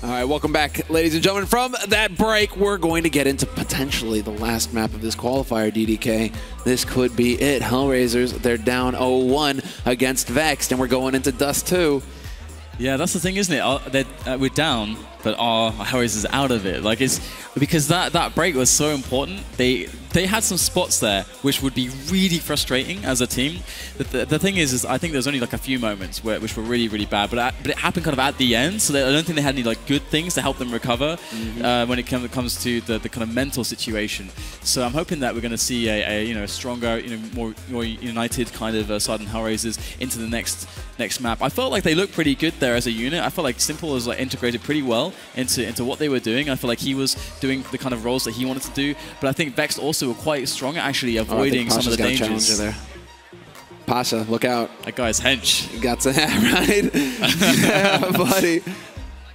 All right, welcome back, ladies and gentlemen. From that break, we're going to get into potentially the last map of this qualifier, DDK. This could be it. Hellraisers, they're down 0-1 against Vexed, and we're going into Dust 2. Yeah, that's the thing, isn't it? We're down, but our Hellraisers out of it. Like, it's because that break was so important. They had some spots there which would be really frustrating as a team. The thing is I think there's only like a few moments which were really, really bad, but it happened kind of at the end. So I don't think they had any like good things to help them recover when it comes to the kind of mental situation. So I'm hoping that we're going to see a stronger, more united kind of Southern Hellraisers into the next map. I felt like they looked pretty good there as a unit. I felt like Simple was like integrated pretty well into what they were doing. I feel like he was doing the kind of roles that he wanted to do. But I think Vexed also were quite strong at actually avoiding some of the dangers. There. Pasha, look out. That guy's hench. You got to right? Yeah, buddy.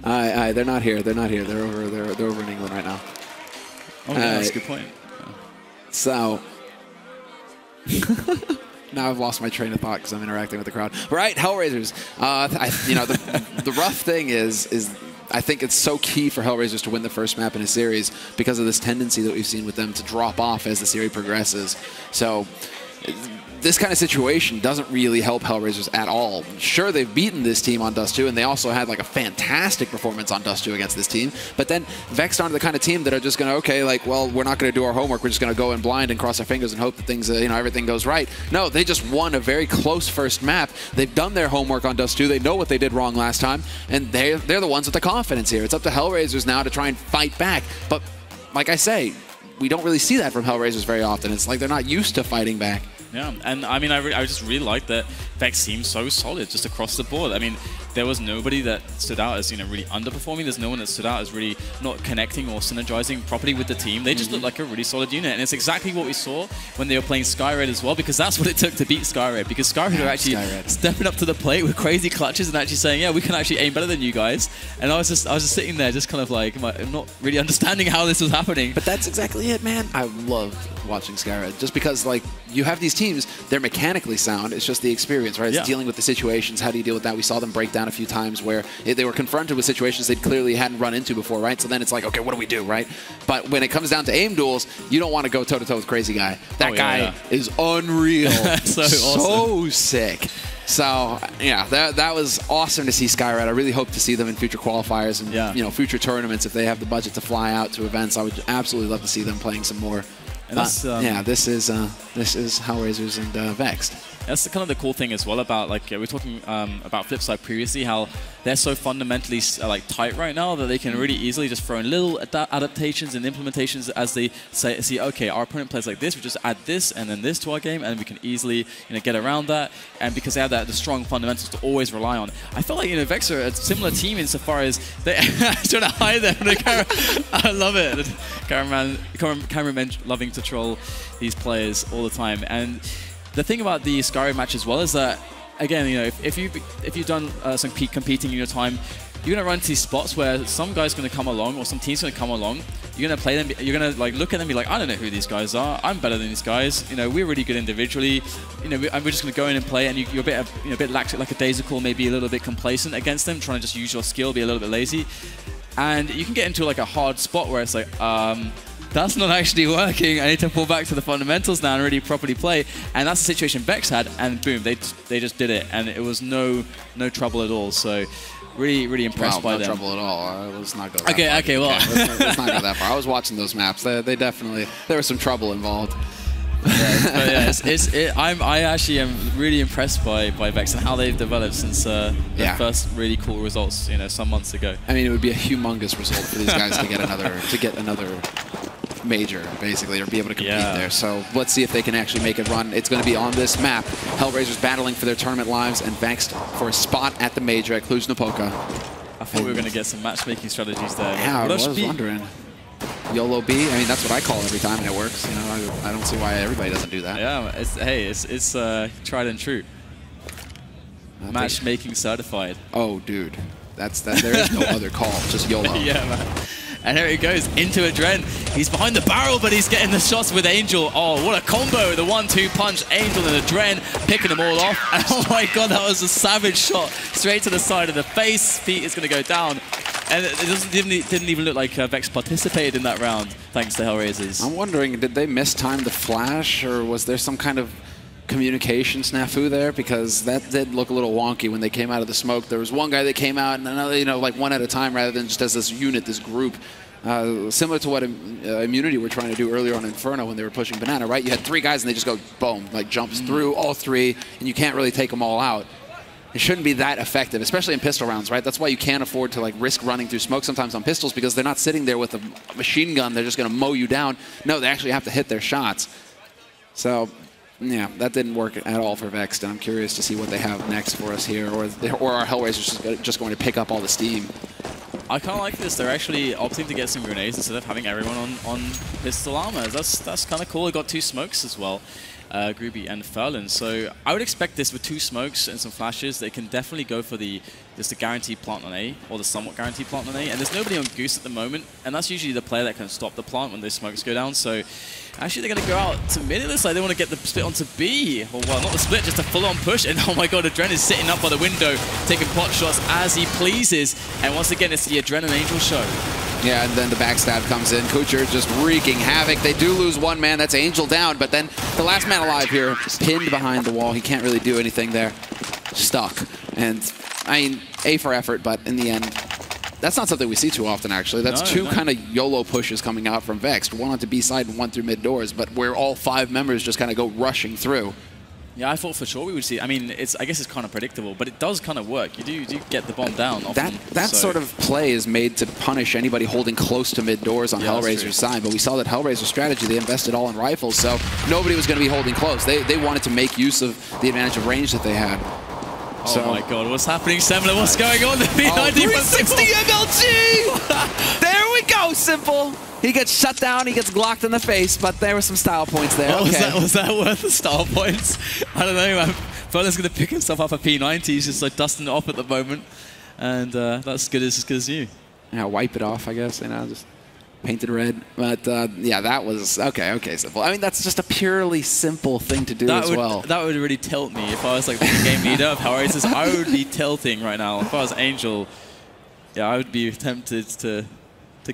Aye, they're not here. They're not here. They're over in England right now. Oh, yeah, that's a good point. Yeah. So now I've lost my train of thought because I'm interacting with the crowd. Right, Hellraisers. The rough thing is I think it's so key for Hellraisers to win the first map in a series because of this tendency that we've seen with them to drop off as the series progresses. So this kind of situation doesn't really help Hellraisers at all. Sure, they've beaten this team on Dust 2, and they also had like a fantastic performance on Dust 2 against this team. But then Vexed aren't the kind of team that are just going to, okay, like, well, we're not going to do our homework. We're just going to go in blind and cross our fingers and hope that things, everything goes right. No, they just won a very close first map. They've done their homework on Dust 2. They know what they did wrong last time, and they're the ones with the confidence here. It's up to Hellraisers now to try and fight back. But like I say, we don't really see that from Hellraisers very often. It's like they're not used to fighting back. Yeah, and I mean, I just really like that Vex seems so solid just across the board. I mean, there was nobody that stood out as really underperforming. There's no one that stood out as really not connecting or synergizing properly with the team. They just looked like a really solid unit, and it's exactly what we saw when they were playing Skyred as well, because that's what it took to beat Skyred. Because Skyred were actually stepping up to the plate with crazy clutches and actually saying, "Yeah, we can actually aim better than you guys." And I was just sitting there, just kind of like, I'm not really understanding how this was happening. But that's exactly it, man. I love watching Skyred just because, like, you have these teams, they're mechanically sound. It's just the experience, right? It's dealing with the situations. How do you deal with that? We saw them break down a few times where they were confronted with situations they clearly hadn't run into before, right? So then it's like, okay, what do we do, right? But when it comes down to aim duels, you don't want to go toe-to-toe with Crazy Guy. That guy is unreal. So awesome. So sick. So, yeah, that was awesome to see Skyred. I really hope to see them in future qualifiers and future tournaments. If they have the budget to fly out to events, I would absolutely love to see them playing some more. And that's, yeah, this is Hellraisers and Vexed. That's kind of the cool thing as well about, like, we were talking about Flipside previously, how they're so fundamentally tight right now that they can really easily just throw in little adaptations and implementations as they see, okay, our opponent plays like this, we just add this and then this to our game, and we can easily get around that. And because they have the strong fundamentals to always rely on. I feel like Vex are a similar team insofar as they trying to hide them. I love it. The cameramen loving to troll these players all the time. And the thing about the Skyrim match as well is that, again, if you've done some competing in your time, you're gonna run into these spots where some guy's gonna come along or some team's gonna come along. You're gonna play them. You're gonna look at them and be like, I don't know who these guys are. I'm better than these guys. We're really good individually. We're just gonna go in and play, and you're a bit lackadaisical, maybe a little bit complacent against them, trying to just use your skill, be a little bit lazy, and you can get into like a hard spot where it's like, that's not actually working. I need to pull back to the fundamentals now and really properly play. And that's the situation Vex had, and boom, they just did it, and it was no trouble at all. So really impressed by them. No trouble at all. Let's not go that far. Okay, well. Let's not go that far. I was watching those maps. They definitely, there was some trouble involved. I actually am really impressed by Vex and how they've developed since the first really cool results, some months ago. I mean, it would be a humongous result for these guys to get another major, basically, or be able to compete there. So let's see if they can actually make a run. It's going to be on this map. Hellraisers battling for their tournament lives, and Vexed for a spot at the major at Cluj-Napoca. I thought we were going to get some matchmaking strategies there. Yeah, I was wondering. YOLO B, I mean, that's what I call it every time, and it works. I don't see why everybody doesn't do that. Yeah, it's tried and true. Matchmaking certified. Oh, dude. There is no other call, just YOLO. Yeah, man. And here he goes into Adren. He's behind the barrel, but he's getting the shots with Angel. Oh, what a combo. The 1-2 punch. Angel and Adren picking them all off. And oh my god, that was a savage shot. Straight to the side of the face. Feet is going to go down. And it didn't even look like Vex participated in that round, thanks to Hellraisers. I'm wondering, did they mistime the flash, or was there some kind of communication snafu there? Because that did look a little wonky when they came out of the smoke. There was one guy that came out, and another, you know, like one at a time rather than just as this unit, this group. Similar to what Immunity were trying to do earlier on Inferno when they were pushing Banana, right? You had 3 guys and they just go boom, like jumps through all 3, and you can't really take them all out. It shouldn't be that effective, especially in pistol rounds, right? That's why you can't afford to like risk running through smoke sometimes on pistols, because they're not sitting there with a machine gun. They're just going to mow you down. No, they actually have to hit their shots. So, yeah, that didn't work at all for Vexed, and I'm curious to see what they have next for us here, or are Hellraisers just going to pick up all the steam? I kind of like this. They're actually opting to get some grenades instead of having everyone on pistol armor. That's kind of cool. They got 2 smokes as well, Groovy and Furlan. So I would expect this with 2 smokes and some flashes. They can definitely go for just the guaranteed plant on A, or the somewhat guaranteed plant on A. And there's nobody on Goose at the moment, and that's usually the player that can stop the plant when those smokes go down. So actually they're going to go out to mid. It looks like they want to get the split onto B. Or, well, not the split, just a full-on push. And oh my god, Adren is sitting up by the window, taking pot shots as he pleases. And once again, it's the Adren and Angel show. Yeah, and then the backstab comes in. Kucher just wreaking havoc. They do lose 1 man. That's Angel down. But then the last man alive here, pinned behind the wall. He can't really do anything there. Stuck. And, I mean, A for effort, but in the end, that's not something we see too often, actually. That's 2 kind of YOLO pushes coming out from Vexed. 1 onto B side and 1 through mid doors, but where all 5 members just kind of go rushing through. Yeah, I thought for sure we would see. I mean, I guess it's kind of predictable, but it does kind of work. You do get the bomb down often. That sort of play is made to punish anybody holding close to mid doors on Hellraiser's side. But we saw that Hellraiser's strategy, they invested all in rifles, so nobody was going to be holding close. They wanted to make use of the advantage of range that they had. Oh my god, what's happening, Semler? What's going on? The P90 360 MLG! There we go, Simple! He gets shut down, he gets glocked in the face, but there were some style points there. Was that worth the style points? I don't know, man. Furlan's going to pick himself up a P90. He's just like dusting it off at the moment. And that's as good as you. Yeah, wipe it off, I guess, you know, just painted red. But yeah, that was, okay, Simple. I mean, that's just a purely simple thing to do as well. That would really tilt me. If I was like the game leader of Hellraisers, I would be tilting right now. If I was Angel, yeah, I would be tempted to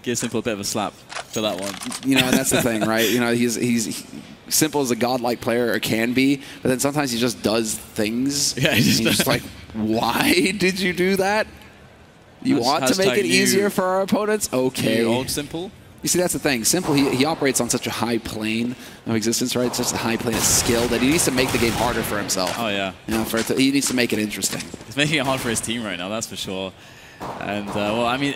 give Simple a bit of a slap for that one. You know, and that's the thing, right? You know, he's Simple as a godlike player, or can be, but then sometimes he just does things. Yeah, he's just like, why did you do that? You want to make it easier for our opponents? Okay. Old Simple. You see, that's the thing. Simple, he operates on such a high plane of existence, right? Such a high plane of skill that he needs to make the game harder for himself. Oh, yeah. You know, he needs to make it interesting. He's making it hard for his team right now, that's for sure. And, well, I mean,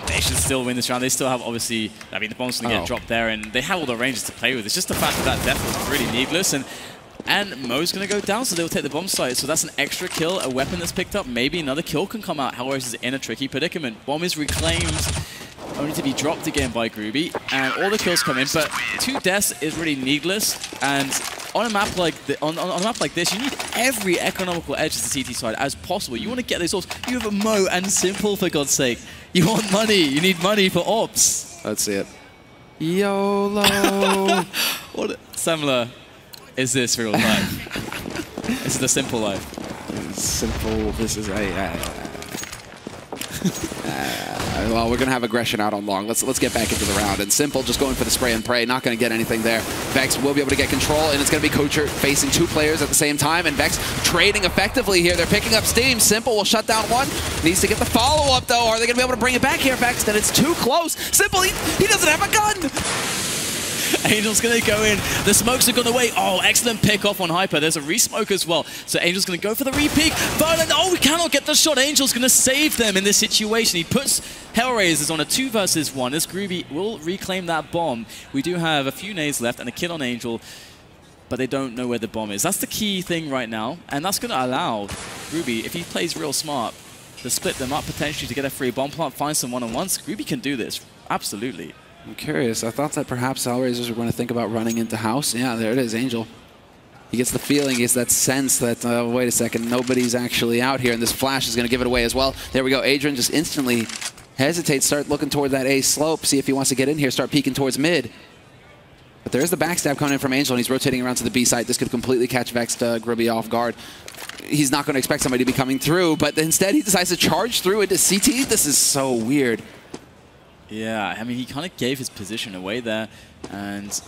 they should still win this round. They still have, obviously, I mean, the bomb's going to get dropped there, and they have all the ranges to play with. It's just the fact that death was really needless, and Mo's going to go down, so they'll take the bomb site. So that's an extra kill, a weapon that's picked up. Maybe another kill can come out. Hellraisers is in a tricky predicament. Bomb is reclaimed, only to be dropped again by Groovy, and all the kills come in, but 2 deaths is really needless, and on a map like on a map like this, you need every economical edge to the CT side as possible. You want to get those orbs. You have a Mo and Simple, for God's sake. You want money. You need money for ops. Let's see it. YOLO. What Semler, is this real life? This is the Simple life. Simple. This is well, we're going to have aggression out on long. Let's get back into the round. And Simple just going for the spray and pray. Not going to get anything there. Vex will be able to get control, and it's going to be Kucher facing 2 players at the same time. And Vex trading effectively here. They're picking up steam. Simple will shut down 1. Needs to get the follow-up, though. Are they going to be able to bring it back here, Vex? And it's too close. Simple, he doesn't have a gun. Angel's going to go in. The smokes have gone away. Oh, excellent pick off on Hyper. There's a re-smoke as well. So Angel's going to go for the re-peek. Oh, we cannot get the shot. Angel's going to save them in this situation. He puts Hellraisers on a 2 versus 1 as Groovy will reclaim that bomb. We do have a few nades left and a kill on Angel, but they don't know where the bomb is. That's the key thing right now, and that's going to allow Groovy, if he plays real smart, to split them up potentially to get a free bomb plant, find some one-on-ones. Groovy can do this. Absolutely. I'm curious. I thought that perhaps Hellraisers were going to think about running into house. Yeah, there it is, Angel. He gets the feeling, he gets that sense that, wait a second, nobody's actually out here, and this flash is going to give it away as well. There we go. Adrian just instantly hesitates, start looking toward that A slope, see if he wants to get in here, start peeking towards mid. But there's the backstab coming in from Angel, and he's rotating around to the B site. This could completely catch Vexed Grubby off guard. he's not going to expect somebody to be coming through, but instead he decides to charge through into CT. This is so weird. Yeah, I mean, he kind of gave his position away there, and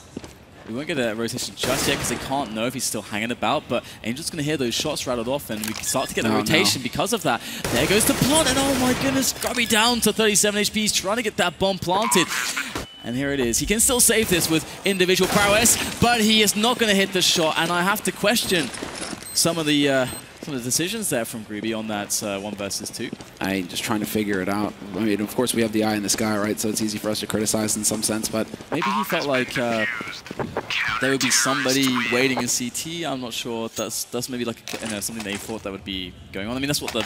we won't get a rotation just yet because they can't know if he's still hanging about, but Angel's going to hear those shots rattled off, and we can start to get the rotation because of that. There goes the plant, and oh my goodness, Grubby down to 37 HP. He's trying to get that bomb planted. And here it is. He can still save this with individual prowess, but he is not going to hit the shot, and I have to question some of the decisions there from Grubby on that 1 versus 2. I'm just trying to figure it out. I mean, of course, we have the eye in the sky, right? So it's easy for us to criticize in some sense, but maybe he felt like there would be somebody waiting in CT. I'm not sure. That's maybe like something they thought that would be going on. I mean, that's what the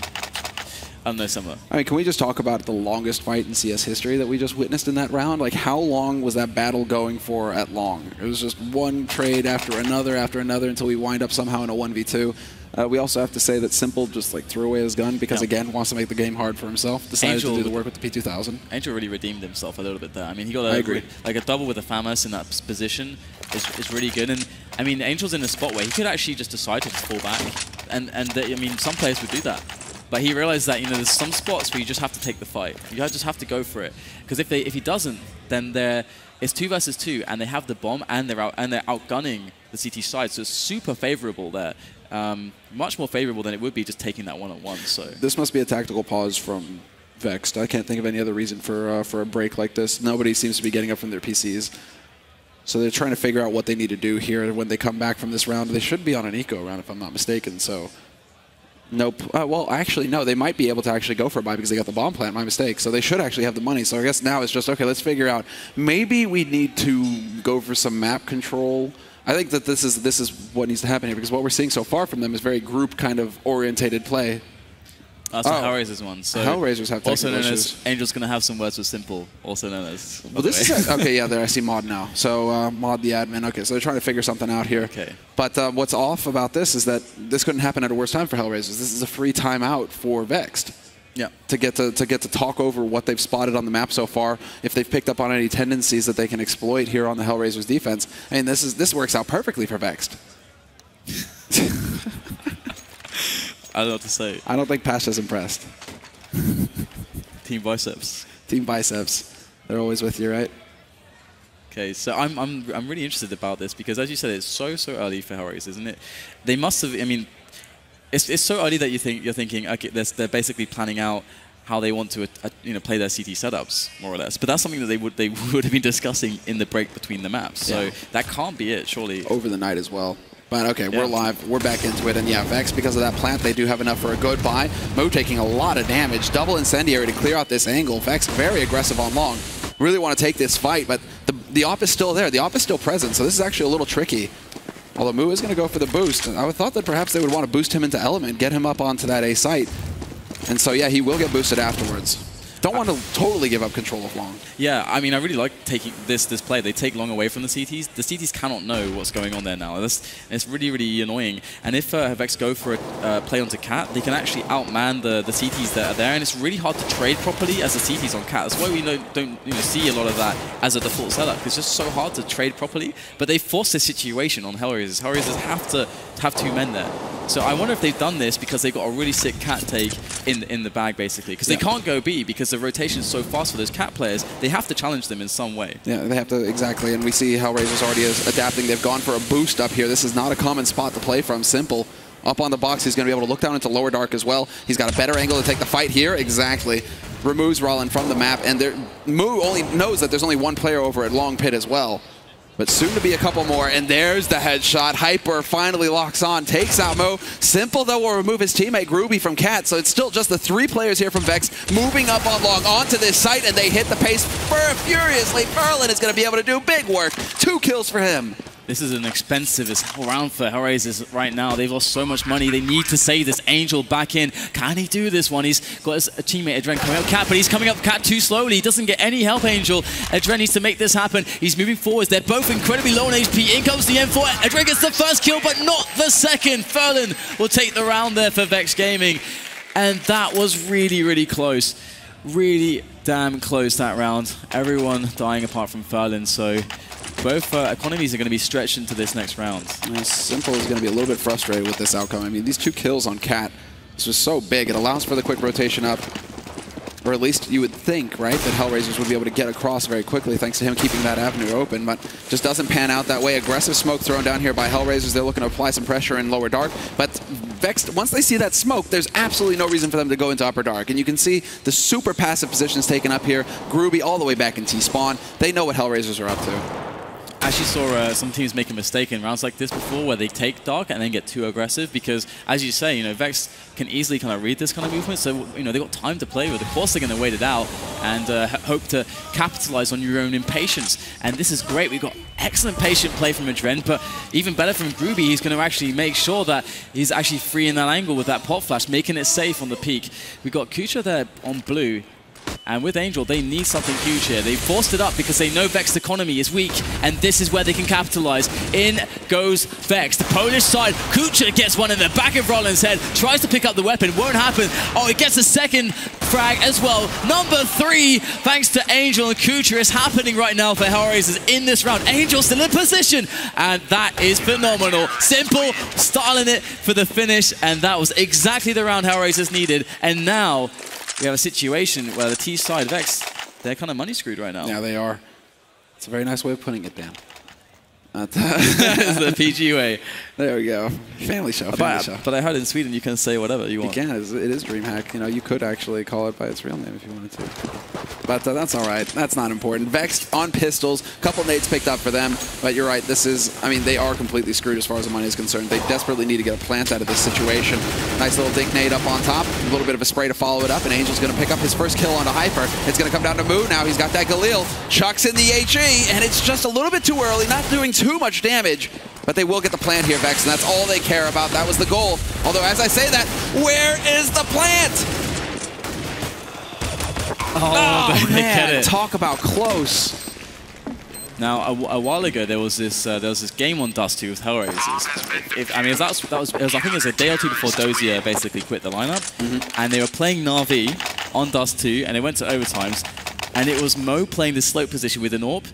I don't know, similar. I mean, can we just talk about the longest fight in CS history that we just witnessed in that round? Like, how long was that battle going for at long? It was just one trade after another until we wind up somehow in a 1v2. We also have to say that Simple just like threw away his gun because, again, wants to make the game hard for himself. Decided to do the work with the P2000. Angel really redeemed himself a little bit there. I mean, he got a double with a Famous in that position is really good. And I mean, Angel's in a spot where he could actually just decide to fall back. And I mean, some players would do that. But he realized that, there's some spots where you just have to take the fight. You just have to go for it. Because if he doesn't, then it's 2 versus 2, and they have the bomb, and they're outgunning the CT side. So it's super favorable there. Much more favorable than it would be just taking that one-on-one. So this must be a tactical pause from Vexed. I can't think of any other reason for a break like this. Nobody seems to be getting up from their PCs. So they're trying to figure out what they need to do here when they come back from this round. They should be on an eco round, if I'm not mistaken. So. Nope. Well, actually, no. They might be able to actually go for a buy because they got the bomb plant. My mistake. So they should actually have the money. So I guess now it's just, okay, let's figure out. Maybe we need to go for some map control. I think that this is what needs to happen here because what we're seeing so far from them is very group kind of orientated play. That's the Hellraisers one. So Hellraisers have also known issues. as Angel's going to have some words with Simple, also known as. Well, this is okay. Yeah, there I see Mod now. So Mod the admin. Okay, so they're trying to figure something out here. Okay. But what's off about this is that this couldn't happen at a worse time for Hellraisers. This is a free timeout for Vexed. Yeah. To get to talk over what they've spotted on the map so far, if they've picked up on any tendencies that they can exploit here on the Hellraisers defense. I mean, this works out perfectly for Vexed. I don't know what to say. I don't think Pasha's impressed. Team Biceps. Team Biceps. They're always with you, right? Okay, so I'm really interested about this because, as you said, it's so early for Hellraisers, isn't it? They must have. I mean, it's so early that you're thinking, okay, they're basically planning out how they want to play their CT setups more or less. But that's something that they would have been discussing in the break between the maps. So that can't be it, surely. Over the night as well. But okay, we're live. We're back into it. And yeah, Vex, because of that plant, they do have enough for a good buy. Mo taking a lot of damage. Double incendiary to clear out this angle. Vex very aggressive on long. Really want to take this fight, but the op is still there. The op is still present, so this is actually a little tricky. Although Mu is going to go for the boost. I thought that perhaps they would want to boost him into Element, get him up onto that A site. And so, yeah, he will get boosted afterwards. Don't want to totally give up control of long. Yeah, I mean, I really like taking this play. They take long away from the CTs. The CTs cannot know what's going on there now. It's really, really annoying. And if Vex go for a play onto Cat, they can actually outman the CTs that are there. And it's really hard to trade properly as the CTs on Cat. That's why we don't see a lot of that as a default setup. It's just so hard to trade properly. But they force this situation on Hellraisers. Hellraisers have to have 2 men there. So I wonder if they've done this because they've got a really sick Cat take in the bag, basically. Because they can't go B because the rotation is so fast for those Cat players. They have to challenge them in some way. Yeah, they have to, exactly. And we see Hellraisers already adapting. They've gone for a boost up here. This is not a common spot to play from. Simple. Up on the box, he's going to be able to look down into lower dark as well. He's got a better angle to take the fight here. Exactly. Removes Rollin from the map. And Mu only knows that there's only 1 player over at Long Pit as well. But soon to be a couple more, and there's the headshot. Hyper finally locks on, takes out Mo. Simple, though, will remove his teammate Groovy from Cat, so it's still just the 3 players here from Vex moving up on long onto this site, and they hit the pace furiously. Ferlin is going to be able to do big work. 2 kills for him. This is an expensive round for Hellraisers right now. They've lost so much money. They need to save this Angel back in. Can he do this one? He's got his teammate Adren coming up Cat, but he's coming up Cat too slowly. He doesn't get any help, Angel. Adren needs to make this happen. He's moving forwards. They're both incredibly low on HP. In comes the M4. Adren gets the first kill, but not the second. Ferlin will take the round there for Vex Gaming. And that was really, really close. Really damn close, that round. Everyone dying apart from Ferlin, so both economies are going to be stretched into this next round. Simple is going to be a little bit frustrated with this outcome. I mean, these 2 kills on Cat, this was so big. It allows for the quick rotation up. Or at least you would think, right, that Hellraisers would be able to get across very quickly thanks to him keeping that avenue open, but just doesn't pan out that way. Aggressive smoke thrown down here by Hellraisers. They're looking to apply some pressure in lower dark, but Vexed, once they see that smoke, there's absolutely no reason for them to go into upper dark. And you can see the super passive positions taken up here. Groovy all the way back in T-spawn. They know what Hellraisers are up to. I actually saw some teams make a mistake in rounds like this before where they take dark and then get too aggressive because, as you say, Vex can easily kind of read this kind of movement. So, they've got time to play with. Of course, they're going to wait it out and hope to capitalize on your own impatience. And this is great. We've got excellent patient play from Adren, but even better from Groovy. He's going to actually make sure that he's actually free in that angle with that pot flash, making it safe on the peak. We've got Kucha there on blue. And with Angel, they need something huge here. They forced it up because they know Vexed economy is weak, and this is where they can capitalize. In goes Vexed. The Polish side, Kucha gets one in the back of Roland's head, tries to pick up the weapon, won't happen. Oh, it gets a second frag as well. Number 3, thanks to Angel and Kucha, is happening right now for Hellraisers in this round. Angel still in position, and that is phenomenal. Simple, styling it for the finish, and that was exactly the round Hellraisers needed. And now we have a situation where the T side, Vex, they're kind of money screwed right now. Yeah, they are. It's a very nice way of putting it, Dan. That's the PG way. There we go. Family show, family show. But I heard in Sweden you can say whatever you want. You can. It is DreamHack. You could actually call it by its real name if you wanted to. But that's all right. That's not important. Vexed on pistols. Couple nades picked up for them. But you're right. This is, they are completely screwed as far as the money is concerned. They desperately need to get a plant out of this situation. Nice little dink nade up on top. A little bit of a spray to follow it up. And Angel's going to pick up his first kill on a Hyper. It's going to come down to Moo now. He's got that Galil. Chucks in the HE. And it's just a little bit too early. Not doing too much damage. But they will get the plant here, Vex, and that's all they care about. That was the goal. Although, as I say that, where is the plant? Oh man, get it. Talk about close. Now, a while ago, there was this game on Dust 2 with Hellraisers. I think it was a day or two before Dozier basically quit the lineup, and they were playing Na'Vi on Dust 2, and it went to overtimes, and it was Mo playing the slope position with an AWP,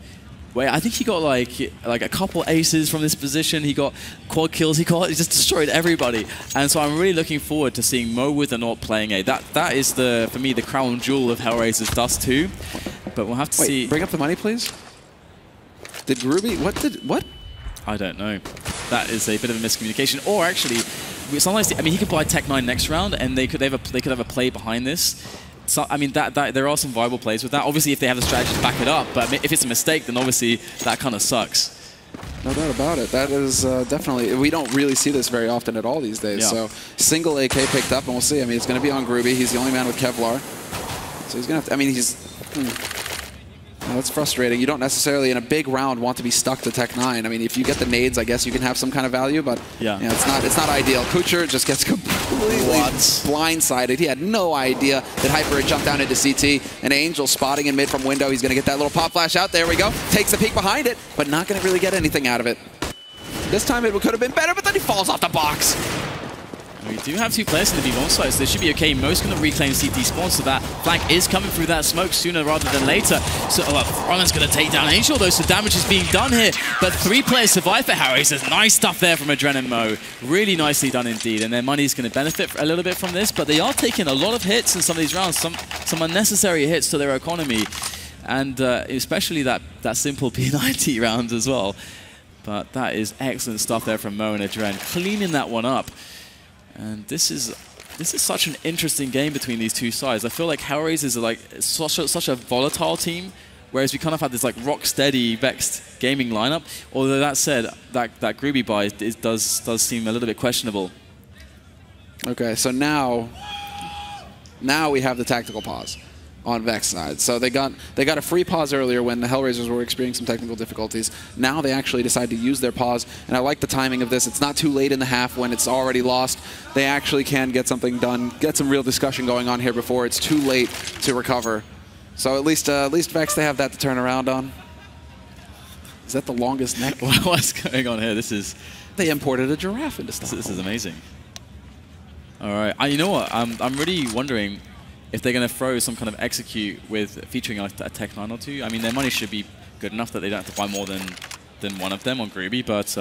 where I think he got like a couple aces from this position. He got quad kills. He just destroyed everybody. And so I'm really looking forward to seeing Mo with an AWP playing A. That is for me the crown jewel of Hellraisers Dust 2. But we'll have to see. Bring up the money, please. Did Ruby? What? I don't know. That is a bit of a miscommunication. Or actually, sometimes he could buy Tech 9 next round, and they could have a play behind this. So, there are some viable plays with that. Obviously, if they have the strategy to back it up, but if it's a mistake, then obviously that kind of sucks. No doubt about it. That is definitely, we don't really see this very often at all these days. Yeah. So, single AK picked up, and we'll see. It's going to be on Groovy. He's the only man with Kevlar. So, he's going to have to, that's frustrating. You don't necessarily, in a big round, want to be stuck to Tech 9. If you get the nades, I guess you can have some kind of value, but it's not ideal. Kucher just gets completely blindsided. He had no idea that Hyper had jumped down into CT. And Angel spotting in mid from window. He's going to get that little pop flash out. There we go. Takes the peek behind it, but not going to really get anything out of it. This time it could have been better, but then he falls off the box. We do have 2 players in the B1 side, so this should be okay. Most going to reclaim CT spawn, so that flank is coming through that smoke sooner rather than later. So Roland's going to take down Angel, though, so damage is being done here. But 3 players survive for Hellraisers. Nice stuff there from Adren and Mo. Really nicely done indeed, and their money's going to benefit a little bit from this, but they are taking a lot of hits in some of these rounds, some unnecessary hits to their economy, and especially that simple P90 round as well. But that is excellent stuff there from Mo and Adren, cleaning that one up. And this is such an interesting game between these 2 sides. I feel like Hellraisers are such a volatile team, whereas we kind of had this rock steady Vexed gaming lineup. Although that said, that Groovy buy does seem a little bit questionable. Okay, so now we have the tactical pause on Vexed side. So they got a free pause earlier when the Hellraisers were experiencing some technical difficulties. Now they actually decide to use their pause, and I like the timing of this. It's not too late in the half when it's already lost. They actually can get something done, get some real discussion going on here before it's too late to recover. So at least Vexed, they have that to turn around on. Is that the longest neck? What's going on here? They imported a giraffe into Stockholm. This is amazing. All right, you know what? I'm really wondering if they're going to throw some kind of execute with featuring a Tech 9 or 2. Their money should be good enough that they don't have to buy more than than one of them on Groovy, but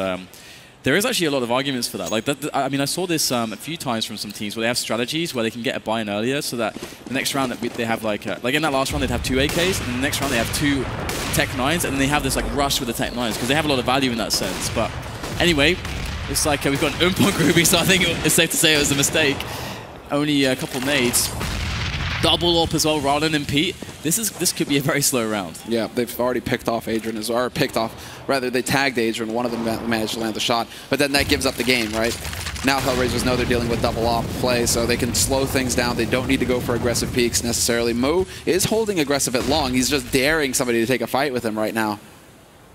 there is actually a lot of arguments for that. Like I mean, I saw this a few times from some teams where they have strategies where they can get a buy-in earlier, so that the next round that they have like in that last round they'd have 2 AKs, and the next round they have 2 Tech 9s, and then they have this like rush with the Tech 9s because they have a lot of value in that sense. But anyway, it's like we've got an on Groovy, so I think it's safe to say it was a mistake. Only a couple nades. Double AWP as well, Rollin and Pete. This could be a very slow round. Yeah, they've already picked off Adrian, or rather they tagged Adrian. One of them managed to land the shot, but then that gives up the game, right? Now Hellraisers know they're dealing with double AWP play, so they can slow things down. They don't need to go for aggressive peaks necessarily. Mo is holding aggressive at long. He's just daring somebody to take a fight with him right now.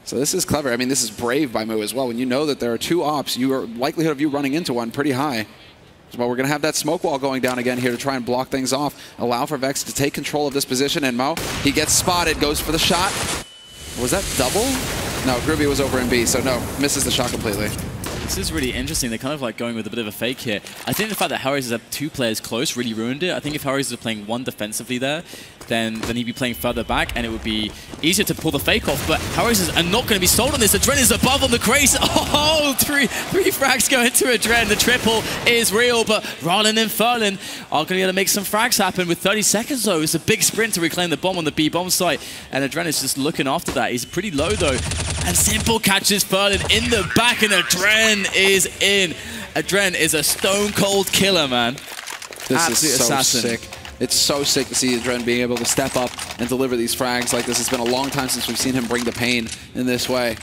So this is clever. I mean, this is brave by Mo as well. When you know that there are 2 ops, your likelihood of you running into one pretty high. Well, we're going to have that smoke wall going down again here to try and block things off. Allow for Vex to take control of this position. And Mo, he gets spotted, goes for the shot. Was that double? No, Groovy was over in B, so no, misses the shot completely. This is really interesting. They're kind of like going with a bit of a fake here. I think the fact that Hellraisers have 2 players close really ruined it. I think if Hellraisers are playing 1 defensively there, then he'd be playing further back, and it would be easier to pull the fake off. But Hellraisers are not going to be sold on this. Adren is above on the craze. Oh, three frags go into Adren. The triple is real, but Rollin and Furlan are going to be able to make some frags happen with 30 seconds, though. It's a big sprint to reclaim the bomb on the B bomb site, and Adren is just looking after that. He's pretty low, though. And Simple catches Furlan in the back, and Adren is in. Adren is a stone-cold killer, man. This is so sick. It's so sick to see Adren being able to step up and deliver these frags like this. It's been a long time since we've seen him bring the pain in this way.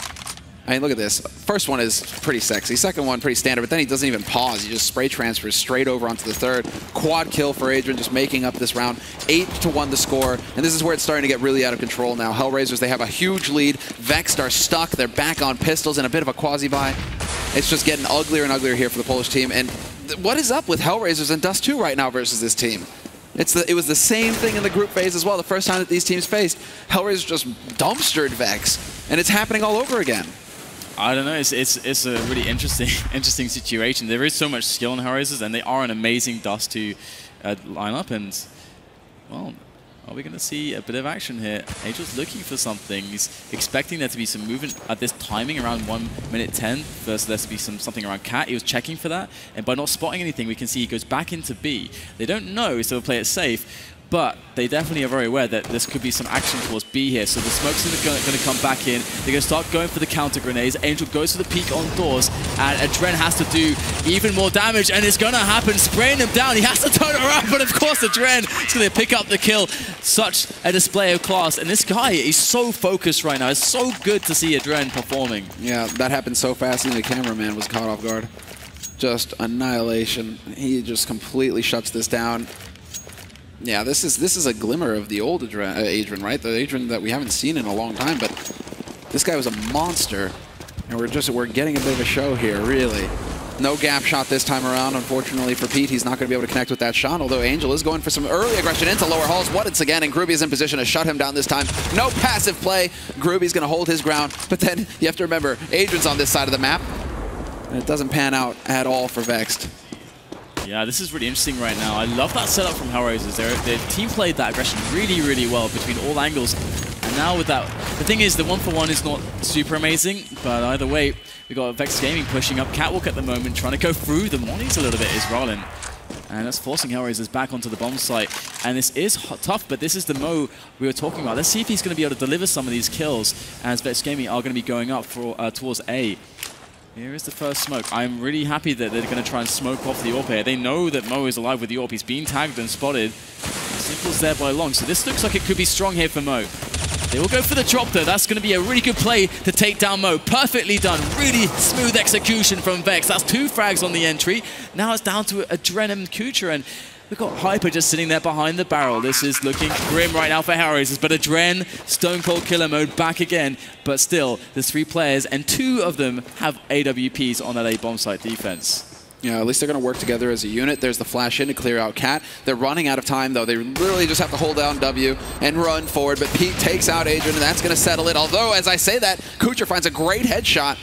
I mean, look at this. First one is pretty sexy. Second one, pretty standard, but then he doesn't even pause. He just spray transfers straight over onto the third. Quad kill for Adrian, just making up this round. 8-1 the score, and this is where it's starting to get really out of control now. Hellraisers, they have a huge lead. Vexed are stuck. They're back on pistols and a bit of a quasi-buy. It's just getting uglier and uglier here for the Polish team. And what is up with Hellraisers and Dust 2 right now versus this team? It was the same thing in the group phase as well. The first time that these teams faced, Hellraisers just dumpstered Vex, and it's happening all over again. I don't know. It's a really interesting situation. There is so much skill in Hellraisers, and they are an amazing Dust 2 lineup. And well, are we going to see a bit of action here? Angel's looking for something. He's expecting there to be some movement at this timing around 1 minute 10 versus there to be something around Cat. He was checking for that, and by not spotting anything, we can see he goes back into B. They don't know, so they'll play it safe. But they definitely are very aware that this could be some action towards B here. So the smoke's going to come back in. They're going to start going for the counter grenades. Angel goes for the peek on doors. And Adren has to do even more damage. And it's going to happen. Spraying him down. He has to turn around. But of course, Adren is going to pick up the kill. Such a display of class. And this guy, he's so focused right now. It's so good to see Adren performing. Yeah, that happened so fast. Even the cameraman was caught off guard. Just annihilation. He just completely shuts this down. Yeah, this is a glimmer of the old Adrian, right? The Adrian that we haven't seen in a long time, but this guy was a monster, and we're getting a bit of a show here, really. No gap shot this time around, unfortunately for Pete. He's not going to be able to connect with that shot, although Angel is going for some early aggression into lower halls once again, and Groovy is in position to shut him down this time. No passive play. Groovy's going to hold his ground, but then you have to remember, Adrian's on this side of the map, and it doesn't pan out at all for Vexed. Yeah, this is really interesting right now. I love that setup from Hellraisers. Their team played that aggression really, really well between all angles. And now with that, the thing is, the 1-for-1 is not super amazing, but either way, we've got Vexed Gaming pushing up Catwalk at the moment, trying to go through the monies a little bit is Rollin. And that's forcing Hellraisers back onto the bomb site. And this is tough, but this is the Mo we were talking about. Let's see if he's going to be able to deliver some of these kills, as Vexed Gaming are going to be going up for, towards A. Here is the first smoke. I'm really happy that they're going to try and smoke off the AWP here. They know that Mo is alive with the AWP. He's been tagged and spotted. Simple's there by long, so this looks like it could be strong here for Mo. They will go for the drop, though. That's going to be a really good play to take down Mo. Perfectly done. Really smooth execution from Vex. That's 2 frags on the entry. Now it's down to Adren and Kucher, and we've got Hyper just sitting there behind the barrel. This is looking grim right now for Hellraisers, but Adren, Stone Cold Killer mode back again. But still, there's 3 players, and 2 of them have AWPs on that A bomb site defense. Yeah, at least they're going to work together as a unit. There's the flash in to clear out Cat. They're running out of time, though. They literally just have to hold down W and run forward, but Pete takes out Adrian, and that's going to settle it. Although, as I say that, Kucher finds a great headshot.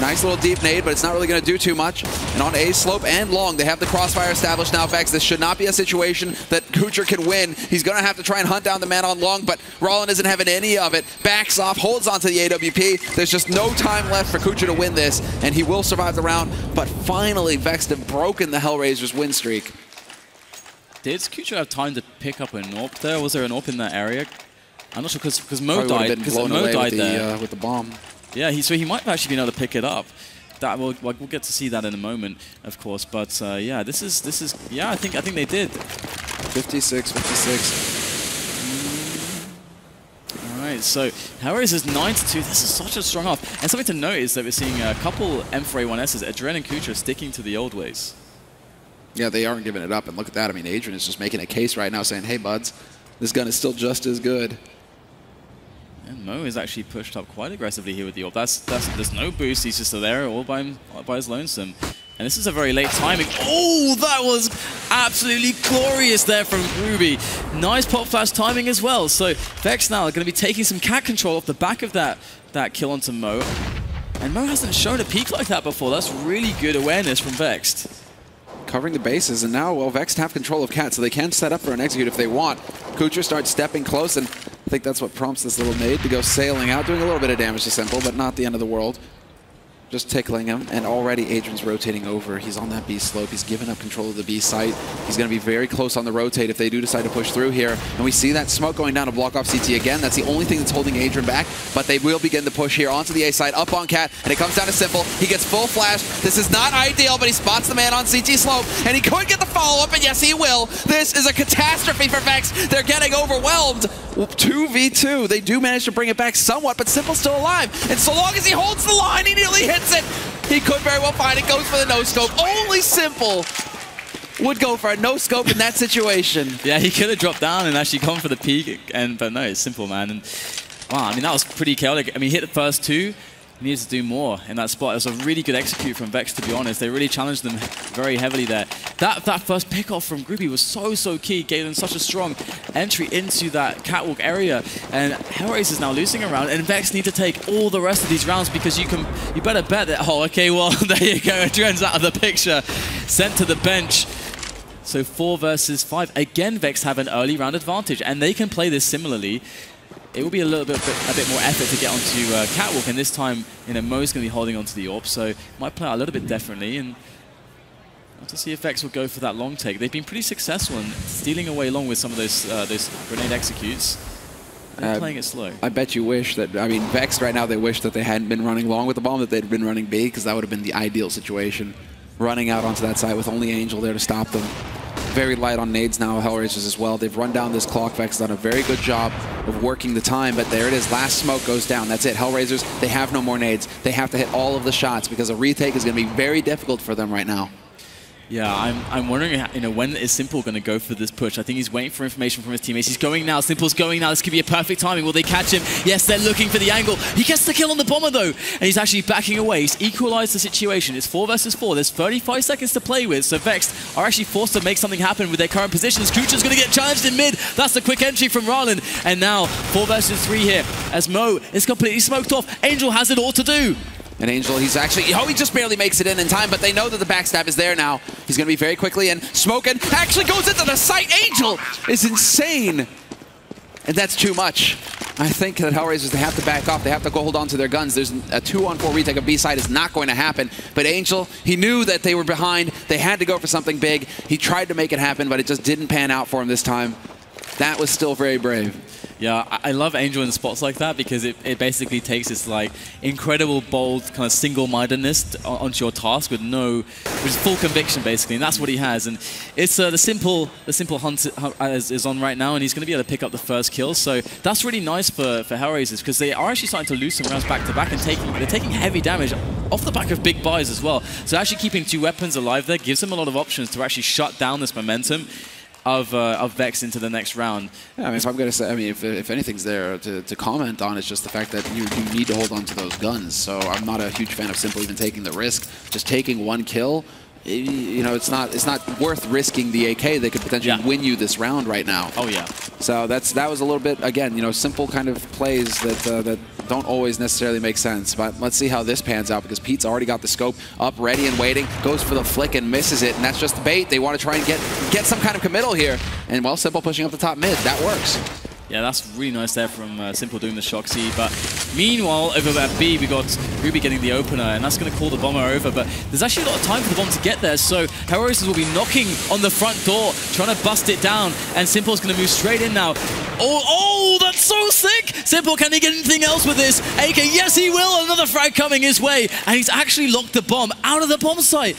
Nice little deep nade, but it's not really going to do too much. And on A slope and long, they have the crossfire established now. Vex, this should not be a situation that Kucher can win. He's going to have to try and hunt down the man on long, but Rollin isn't having any of it. Backs off, holds onto the AWP. There's just no time left for Kucher to win this, and he will survive the round. But finally, Vexed have broken the Hellraisers win streak. Did Kucher have time to pick up an AWP there? Was there an AWP in that area? I'm not sure, because Mo died. Because Mo died there with the bomb. Yeah, so he might have actually been able to pick it up. That we'll get to see that in a moment, of course. But yeah, this is yeah. I think they did. 56. All right, so Hellraisers 9-2. This is such a strong half. And something to note is that we're seeing a couple M4A1Ss, Adren and Kucher, sticking to the old ways. Yeah, they aren't giving it up. And look at that. I mean, Adrian is just making a case right now, saying, "Hey, buds, this gun is still just as good." And Mo is actually pushed up quite aggressively here with the AWP. There's no boost. He's just there all by his lonesome. And this is a very late timing. Oh, that was absolutely glorious there from Ruby. Nice pop flash timing as well. So Vex now are going to be taking some cat control off the back of that kill onto Mo. And Mo hasn't shown a peek like that before. That's really good awareness from Vexed. Covering the bases, and now, well, Vexed have control of Cat, so they can set up for an execute if they want. Kucher starts stepping close, and I think that's what prompts this little nade to go sailing out, doing a little bit of damage to Simple, but not the end of the world. Just tickling him, and already Adrian's rotating over. He's on that B slope. He's given up control of the B site. He's going to be very close on the rotate if they do decide to push through here. And we see that smoke going down to block off CT again. That's the only thing that's holding Adrian back, but they will begin the push here onto the A side, up on Cat, and it comes down to Simple. He gets full flash. This is not ideal, but he spots the man on CT slope, and he could get the follow-up, and yes, he will. This is a catastrophe for Vex. They're getting overwhelmed. 2v2. They do manage to bring it back somewhat, but Simple's still alive. And so long as he holds the line, he nearly hits it. He could very well find it. Goes for the no-scope. Only Simple would go for a no-scope in that situation. Yeah, he could have dropped down and actually gone for the peak, but no, it's Simple, man. And wow, I mean, that was pretty chaotic. I mean, he hit the first two. He needs to do more in that spot. It was a really good execute from Vex, to be honest. They really challenged them very heavily there. That first pick-off from Groupie was so key. Gave them such a strong entry into that catwalk area. And Hellraisers is now losing a round, and Vex need to take all the rest of these rounds because you better bet that, oh, okay, well, there you go. Adren's out of the picture. Sent to the bench. So 4 versus 5. Again, Vex have an early round advantage, and they can play this similarly. It will be a bit more effort to get onto catwalk, and this time, Mo's going to be holding onto the AWP, so might play out a little bit differently. And we'll have to see if Vex will go for that long take. They've been pretty successful in stealing away long with some of those grenade executes. They're playing it slow. I bet you wish that, I mean, Vex right now, they wish that they hadn't been running long with the bomb, that they'd been running B, because that would have been the ideal situation. Running out onto that side with only Angel there to stop them. Very light on nades now, Hellraisers as well. They've run down this clock. Vex done a very good job of working the time, but there it is. Last smoke goes down. That's it. Hellraisers, they have no more nades. They have to hit all of the shots because a retake is going to be very difficult for them right now. Yeah, I'm wondering, when is Simple going to go for this push? I think he's waiting for information from his teammates. He's going now. Simple's going now. This could be a perfect timing. Will they catch him? Yes, they're looking for the angle. He gets the kill on the bomber, though, and he's actually backing away. He's equalized the situation. It's 4 versus 4. There's 35 seconds to play with, so Vexed are actually forced to make something happen with their current positions. Kucher's going to get challenged in mid. That's the quick entry from Rollin. And now 4 versus 3 here as Mo is completely smoked off. Angel has it all to do. And Angel, he's actually, he just barely makes it in time, but they know that the backstab is there now. He's going to be very quickly in. Smoking actually goes into the site. Angel is insane. And that's too much. I think that Hellraisers, they have to back off. They have to go hold on to their guns. There's a 2-on-4 retake of B side is not going to happen. But Angel, he knew that they were behind. They had to go for something big. He tried to make it happen, but it just didn't pan out for him this time. That was still very brave. Yeah, I love Angel in spots like that because it basically takes this incredible, bold kind of single-mindedness onto your task with full conviction basically, and that's what he has. And it's the simple hunt is on right now, and he's going to be able to pick up the first kill. So that's really nice for Hellraisers because they are actually starting to lose some rounds back to back, and they're taking heavy damage off the back of big buys as well. So actually keeping 2 weapons alive there gives them a lot of options to actually shut down this momentum of Vex into the next round. Yeah, I mean, if I'm going to say, I mean, if anything's there to comment on, it's just the fact that you need to hold on to those guns. So I'm not a huge fan of Simple even taking the risk. Just taking 1 kill, it's not worth risking the AK. They could potentially win you this round right now. Oh yeah. So that was a little bit, again, you know, simple kind of plays that don't always necessarily make sense. But let's see how this pans out, because Pete's already got the scope up, ready and waiting, goes for the flick and misses it, and that's just the bait. They want to try and get some kind of committal here. And, well, Simple pushing up the top mid. That works. Yeah, that's really nice there from Simple doing the Shoxy. But meanwhile, over at B, we got Ruby getting the opener, and that's going to call the bomber over. But there's actually a lot of time for the bomb to get there, so Hellraisers will be knocking on the front door, trying to bust it down, and Simple's going to move straight in now. Oh, that's so sick! Simple, can he get anything else with this? AK, yes, he will! Another frag coming his way, and he's actually locked the bomb out of the bomb site.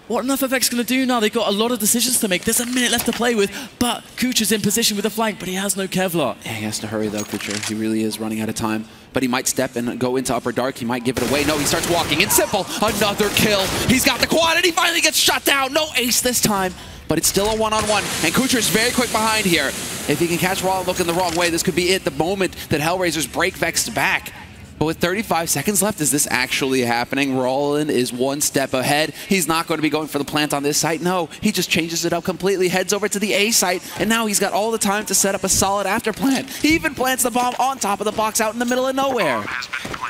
What on earth are Vexed going to do now? They've got a lot of decisions to make. There's a minute left to play with, but Kucha's in position with the flank, but he has no Kevlar. Yeah, he has to hurry, though, Kucha. He really is running out of time. But he might step and go into Upper Dark. He might give it away. No, he starts walking in. Simple, another kill. He's got the quad, and he finally gets shut down. No ace this time, but it's still a one-on-one. And Kucha's very quick behind here. If he can catch Rollin looking the wrong way, this could be it. The moment that Hellraisers break Vexed back. But with 35 seconds left, is this actually happening? Rollin is one step ahead. He's not going to be going for the plant on this site. No, he just changes it up completely, heads over to the A site, and now he's got all the time to set up a solid after plant. He even plants the bomb on top of the box out in the middle of nowhere.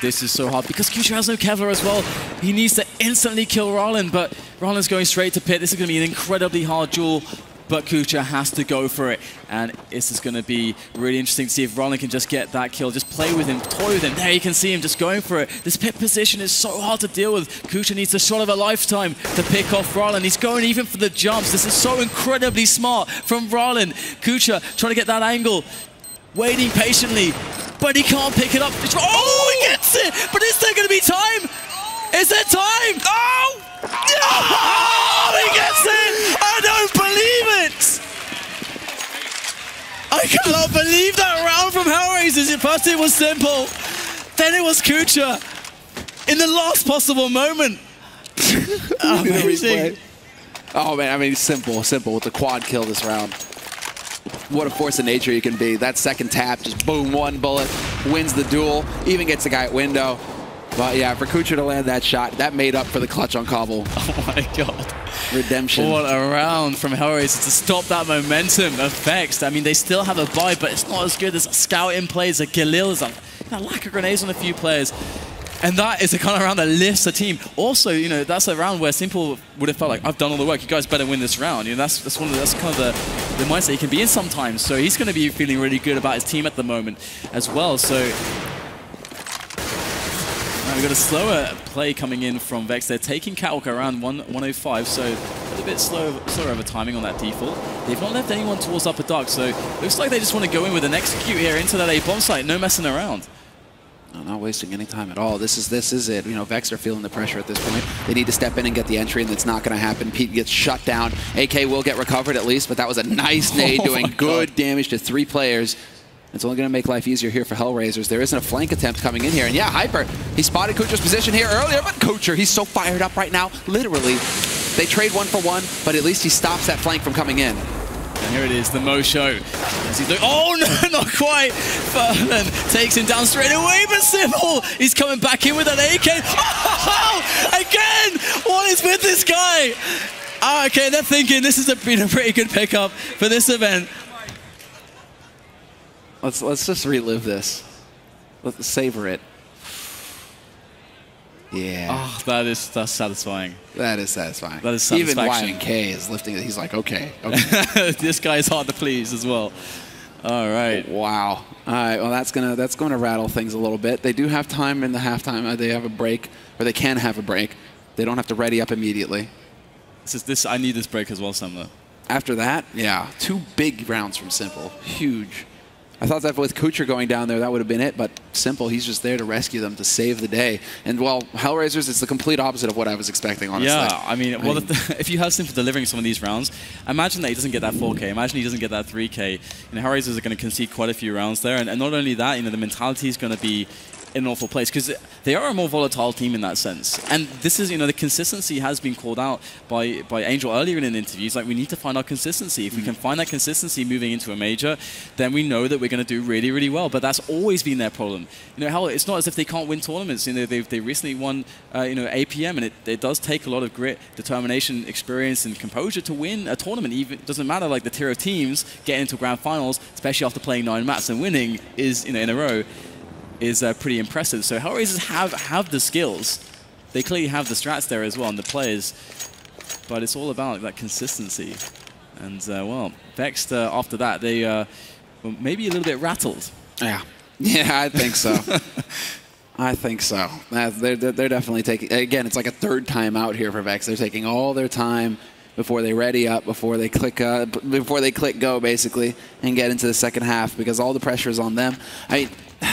This is so hard because Kucha has no Kevlar as well. He needs to instantly kill Rollin, but Rollin's going straight to pit. This is going to be an incredibly hard duel. But Kucha has to go for it, and this is going to be really interesting to see if Rollin can just get that kill. Just play with him, toy with him. There you can see him just going for it. This pit position is so hard to deal with. Kucha needs a shot of a lifetime to pick off Rollin. He's going even for the jumps. This is so incredibly smart from Rollin. Kucha trying to get that angle, waiting patiently, but he can't pick it up. Oh, he gets it! But is there going to be time? Is there time? Oh! Oh, he gets it! I don't believe it! I cannot believe that round from Hellraisers. First it was Simple, then it was Kucha. In the last possible moment. Amazing. Oh man, I mean, Simple with the quad kill this round. What a force of nature you can be. That second tap, just boom, one bullet, wins the duel, even gets the guy at window. But yeah, for Kucha to land that shot, that made up for the clutch on Cobble. Oh my god. Redemption. What a round from Hellraisers to stop that momentum of Vexed. I mean, they still have a buy, but it's not as good as a scout in plays, a Galil, there's a lack of grenades on a few players. And that is the kind of round that lifts a team. Also, you know, that's a round where Simple would have felt like, I've done all the work, you guys better win this round. You know, that's kind of the mindset he can be in sometimes. So he's going to be feeling really good about his team at the moment as well. So we've got a slower play coming in from Vex. They're taking Catwalk around 105, so a little bit slower over timing on that default. They've not left anyone towards Upper Dark, so looks like they just want to go in with an execute here into that A bomb site, no messing around. No, not wasting any time at all. This is it. You know, Vex are feeling the pressure at this point. They need to step in and get the entry, and that's not going to happen. Pete gets shut down. AK will get recovered at least, but that was a nice nade doing good damage to 3 players. It's only going to make life easier here for Hellraisers. There isn't a flank attempt coming in here. And yeah, Hyper, he spotted Kucha's position here earlier, but Kucha, he's so fired up right now. Literally, they trade 1 for 1, but at least he stops that flank from coming in. And here it is, the Mo show. Oh no, not quite. Fernan takes him down straight away, but Simple, he's coming back in with an AK. Oh, again, what is with this guy? Oh, okay, they're thinking this has been a pretty good pickup for this event. Let's just relive this. Let's savor it. Yeah. Oh, that's satisfying. That is satisfying. That is satisfaction. Even YNK is lifting it. He's like, okay. This guy is hard to please as well. All right. Wow. All right. Well, that's gonna rattle things a little bit. They do have time in the halftime. They have a break, or they can have a break. They don't have to ready up immediately. I need this break as well, Sumler. After that, yeah, 2 big rounds from Simple. Huge. I thought that with Kucha going down there, that would have been it, but Simple, he's just there to rescue them, to save the day. And, well, Hellraisers, it's the complete opposite of what I was expecting, honestly. Yeah, I mean, if you have Simple delivering some of these rounds, imagine that he doesn't get that 4K, imagine he doesn't get that 3K. And Hellraisers are going to concede quite a few rounds there, and not only that, you know, the mentality is going to be in an awful place because they are a more volatile team in that sense. And this is, the consistency has been called out by Angel earlier in an interview. He's like, we need to find our consistency. If we can find that consistency moving into a major, then we know that we're going to do really, really well. But that's always been their problem. Hell, it's not as if they can't win tournaments. They recently won, APM, and it does take a lot of grit, determination, experience, and composure to win a tournament. Even it doesn't matter, like the tier of teams getting into grand finals, especially after playing 9 maps and winning is, in a row, is pretty impressive. So Hellraisers have the skills. They clearly have the strats there as well, and the players. But it's all about that consistency. And, well, Vexed, after that, they were maybe a little bit rattled. Yeah, I think so. I think so. They're definitely taking, again, it's like a third time out here for Vexed. They're taking all their time before they ready up, before they click go, basically, and get into the second half, because all the pressure is on them. I mean,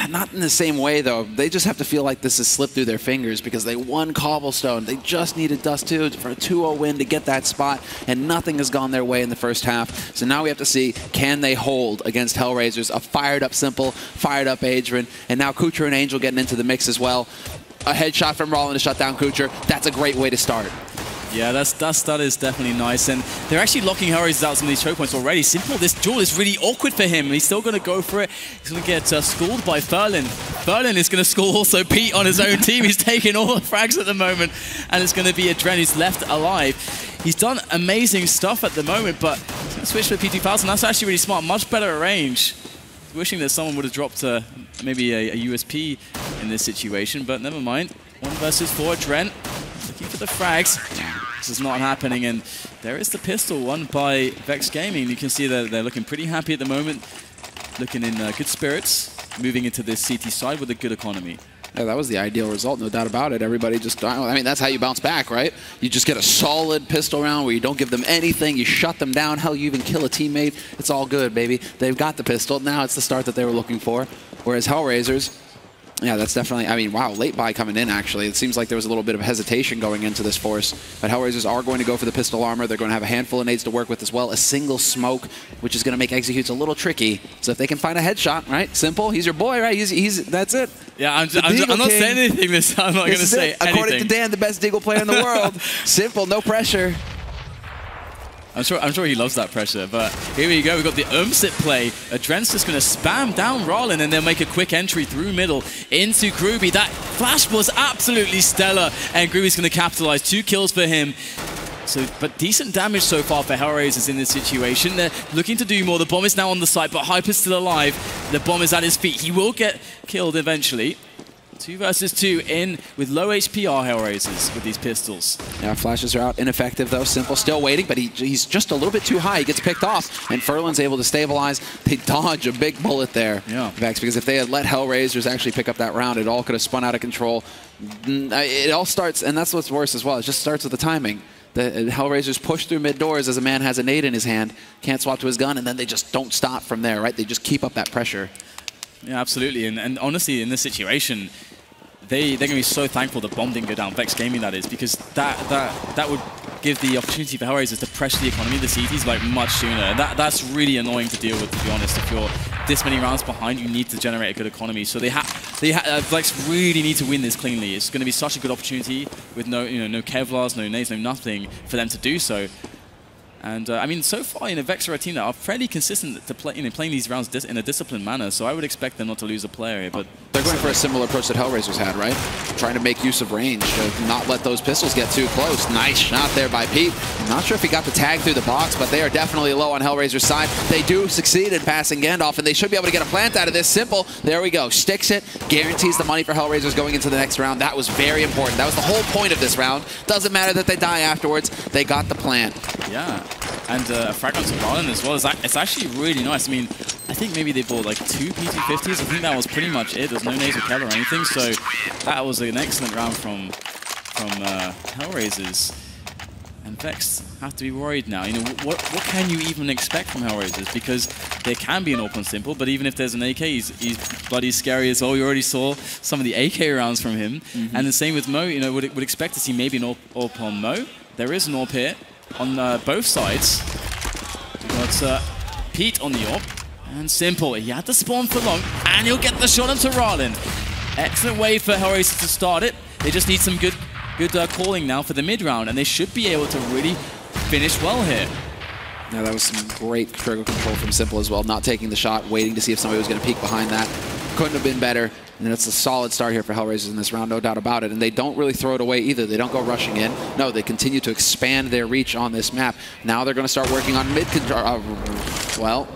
not in the same way, though. They just have to feel like this has slipped through their fingers because they won Cobblestone. They just needed Dust 2 for a 2-0 win to get that spot, and nothing has gone their way in the first half. So now we have to see, can they hold against Hellraisers? A fired-up Simple, fired-up Adrian, and now Kucher and Angel getting into the mix as well. A headshot from Rollin to shut down Kucher. That's a great way to start. Yeah, that is definitely nice. And they're actually locking Hellraisers out some of these choke points already. Simple, this duel is really awkward for him. He's still going to go for it. He's going to get schooled by Ferlin. Ferlin is going to school also Pete on his own team. He's taking all the frags at the moment. And it's going to be Adren who's left alive. He's done amazing stuff at the moment, but he's going to switch to P2000. That's actually really smart. Much better at range. Wishing that someone would have dropped maybe a USP in this situation, but never mind. 1 versus 4, Adren. Looking for the frags. This is not happening, and there is the pistol won by Vexed Gaming. You can see that they're looking pretty happy at the moment, looking in good spirits, moving into this CT side with a good economy. Yeah, that was the ideal result, no doubt about it. Everybody just, I mean, that's how you bounce back, right? You just get a solid pistol round where you don't give them anything, you shut them down, hell, you even kill a teammate. It's all good, baby. They've got the pistol. Now it's the start that they were looking for. Whereas Hellraisers, yeah, that's definitely, I mean, wow, late buy coming in, actually. It seems like there was a little bit of hesitation going into this force. But Hellraisers are going to go for the pistol armor. They're going to have a handful of nades to work with as well. A single smoke, which is going to make executes a little tricky. So if they can find a headshot, right? Simple, he's your boy, right? He's that's it. Yeah, I'm not saying anything this time. I'm not going to say anything. According to Dan, the best Deagle player in the world. Simple, no pressure. I'm sure he loves that pressure, but here we go. We've got the Umsit play. Adren's just going to spam down Rollin and then make a quick entry through middle into Groovy. That flash was absolutely stellar, and Groovy's going to capitalize. 2 kills for him. So, but decent damage so far for Hellraisers in this situation. They're looking to do more. The bomb is now on the site, but Hyper's still alive. The bomb is at his feet. He will get killed eventually. 2 versus 2 in with low HP are Hellraisers with these pistols. Yeah, flashes are out. Ineffective, though. Simple still waiting, but he's just a little bit too high. He gets picked off, and Ferlin's able to stabilize. They dodge a big bullet there, Vex, because if they had let Hellraisers actually pick up that round, it all could have spun out of control. It all starts, and that's what's worse as well. It just starts with the timing. The Hellraisers push through mid doors as a man has a nade in his hand, can't swap to his gun, and then they just don't stop from there, right? They just keep up that pressure. Yeah, absolutely. And honestly, in this situation, they're going to be so thankful the bomb didn't go down. Vexed Gaming, that is, because that would give the opportunity for Hellraisers to pressure the economy of the CTs like much sooner. And that's really annoying to deal with, to be honest. If you're this many rounds behind, you need to generate a good economy. So Vexed really need to win this cleanly. It's going to be such a good opportunity with no Kevlars, no nades, no nothing for them to do so. And I mean, so far, Vexed are a team that are fairly consistent to play, playing these rounds in a disciplined manner. So I would expect them not to lose a player. But they're going for a similar approach that Hellraisers had, right? Trying to make use of range to not let those pistols get too close. Nice shot there by Pete. I'm not sure if he got the tag through the box, but they are definitely low on Hellraiser's side. They do succeed in passing Gandalf, and they should be able to get a plant out of this. Simple. There we go. Sticks it. Guarantees the money for Hellraisers going into the next round. That was very important. That was the whole point of this round. Doesn't matter that they die afterwards. They got the plant. Yeah. And a fragment to Rollin as well. It's actually really nice. I mean, I think maybe they bought like 2 P250s. I think that was pretty much it. There's no nasal Kev or anything. So that was an excellent round from Hellraisers. And Vexed have to be worried now. What can you even expect from Hellraisers? Because there can be an AWP on Simple, but even if there's an AK, he's bloody scary as well. You already saw some of the AK rounds from him. And the same with Mo. Would expect to see maybe an AWP on Mo. There is an AWP here on both sides. We've got Pete on the AWP. And Simple, he had to spawn for long, and he'll get the shot onto Rollin. Excellent way for Hellraisers to start it. They just need some good calling now for the mid round, and they should be able to really finish well here. Yeah, that was some great trigger control from Simple as well. Not taking the shot, waiting to see if somebody was going to peek behind that. Couldn't have been better. And it's a solid start here for Hellraisers in this round, no doubt about it. And they don't really throw it away either. They don't go rushing in. No, they continue to expand their reach on this map. Now they're going to start working on mid control. Well,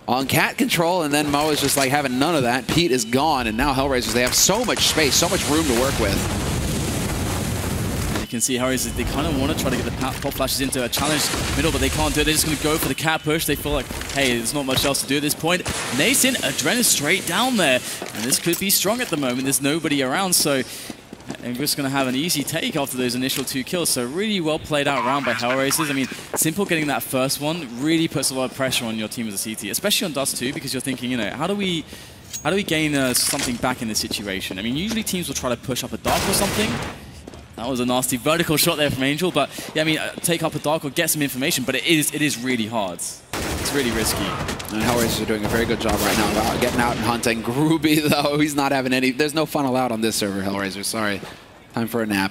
on cat control, and then Mo is just like having none of that. Pete is gone, and now Hellraisers, they have so much space, so much room to work with. You can see Hellraisers, they kind of want to try to get the pop flashes into a challenge middle, but they can't do it. They're just going to go for the cat push. They feel like, hey, there's not much else to do at this point. Nathan, Adren is straight down there, and this could be strong at the moment. There's nobody around, so they're just going to have an easy take after those initial 2 kills. So really well played out round by Hellraisers. I mean, Simple getting that first one really puts a lot of pressure on your team as a CT, especially on Dust too, because you're thinking, you know, how do we gain something back in this situation? I mean, usually teams will try to push up a dark or something. That was a nasty vertical shot there from Angel, but yeah, I mean, take up a dark or get some information, but it is really hard. It's really risky. And Hellraisers are doing a very good job right now about getting out and hunting. Groovy, though, he's not having any. There's no fun allowed on this server, Hellraisers. Sorry. Time for a nap.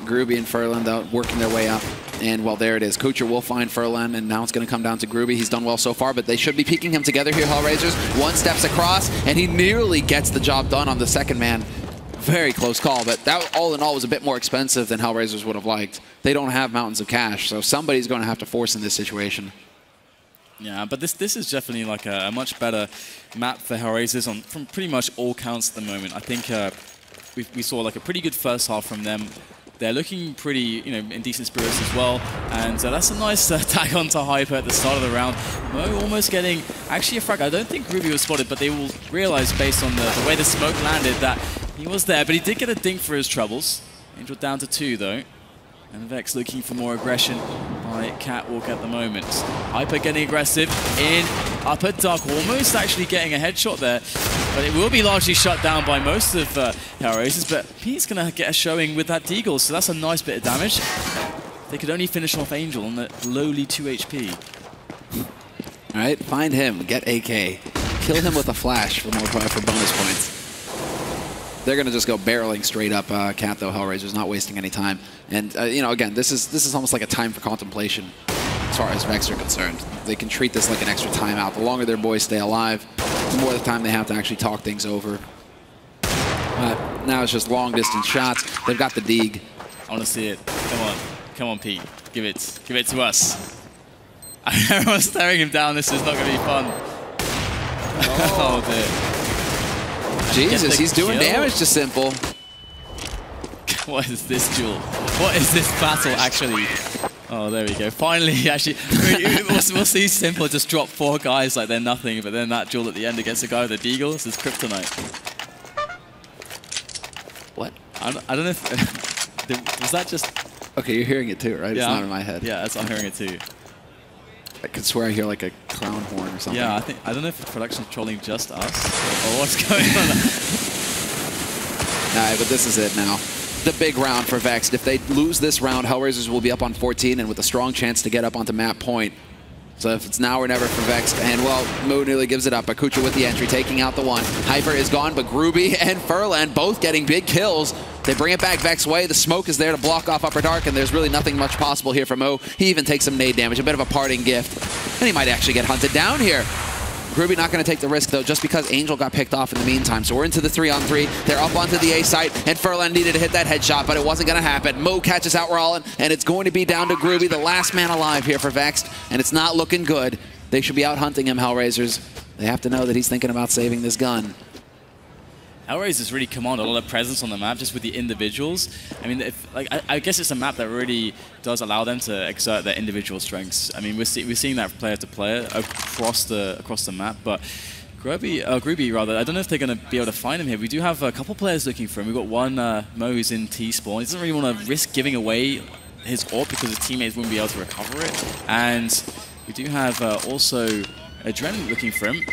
Groovy and Furlan, though, working their way up. And, well, there it is. Kucher will find Furlan, and now it's going to come down to Groovy. He's done well so far, but they should be peeking him together here, Hellraisers. One steps across, and he nearly gets the job done on the second man. Very close call, but that all in all was a bit more expensive than Hellraisers would have liked. They don't have mountains of cash, so somebody's going to have to force in this situation. Yeah, but this is definitely like a much better map for Hellraisers from pretty much all counts at the moment. I think we saw like a pretty good first half from them. They're looking pretty, you know, in decent spirits as well, and that's a nice tag onto Hyper at the start of the round. Mo almost getting actually a frag. I don't think Ruby was spotted, but they will realize based on the way the smoke landed that he was there, but he did get a dink for his troubles. Angel down to 2 though. And Vex looking for more aggression by Catwalk at the moment. Hyper getting aggressive in upper dark, almost actually getting a headshot there. But it will be largely shut down by most of Hellraisers, but Pete's going to get a showing with that Deagle, so that's a nice bit of damage. They could only finish off Angel on the lowly 2 HP. All right, find him, get AK. Kill him with a flash for bonus points. They're going to just go barreling straight up Cat, though. Hellraisers not wasting any time. And, you know, again, this is almost like a time for contemplation as far as Vexed are concerned. They can treat this like an extra timeout. The longer their boys stay alive, the more the time they have to actually talk things over. But now it's just long-distance shots. They've got the Deeg. I want to see it. Come on, Pete. Give it to us. Everyone's staring him down. This is not going to be fun. Oh dear. Jesus, he's doing damage to Simple. What is this duel? What is this battle, actually? Oh, there we go. Finally, actually, we'll see Simple just drop 4 guys like they're nothing, but then that duel at the end against a guy with a Deagle, this is kryptonite. What? I don't know if... was that just... Okay, you're hearing it too, right? Yeah. It's not in my head. Yeah, I'm hearing it too. I could swear I hear like a clown horn or something. Yeah, I don't know if production's trolling just us or what's going on. Alright, but this is it now. The big round for Vexed. If they lose this round, Hellraisers will be up on 14 and with a strong chance to get up onto map point. So if it's now or never for Vexed, and well, Moo nearly gives it up. Akucha with the entry, taking out the one. Hyper is gone, but Groovy and Furlan both getting big kills. They bring it back Vex's way. The smoke is there to block off Upper Dark, and there's really nothing much possible here for Mo. He even takes some nade damage, a bit of a parting gift. And he might actually get hunted down here. Groovy not going to take the risk, though, just because Angel got picked off in the meantime. So we're into the 3-on-3. They're up onto the A site, and Furlan needed to hit that headshot, but it wasn't going to happen. Mo catches out Rollin, and it's going to be down to Groovy, the last man alive here for Vexed, and it's not looking good. They should be out hunting him, Hellraisers. They have to know that he's thinking about saving this gun. Hellraisers really command a lot of presence on the map just with the individuals. I mean, I guess it's a map that really does allow them to exert their individual strengths. I mean, we're seeing that player to player across the map, but Groovy, rather, I don't know if they're going to be able to find him here. We do have a couple players looking for him. We've got one, Mo, who's in T-spawn. He doesn't really want to risk giving away his AWP because his teammates wouldn't be able to recover it. And we do have also Adren looking for him.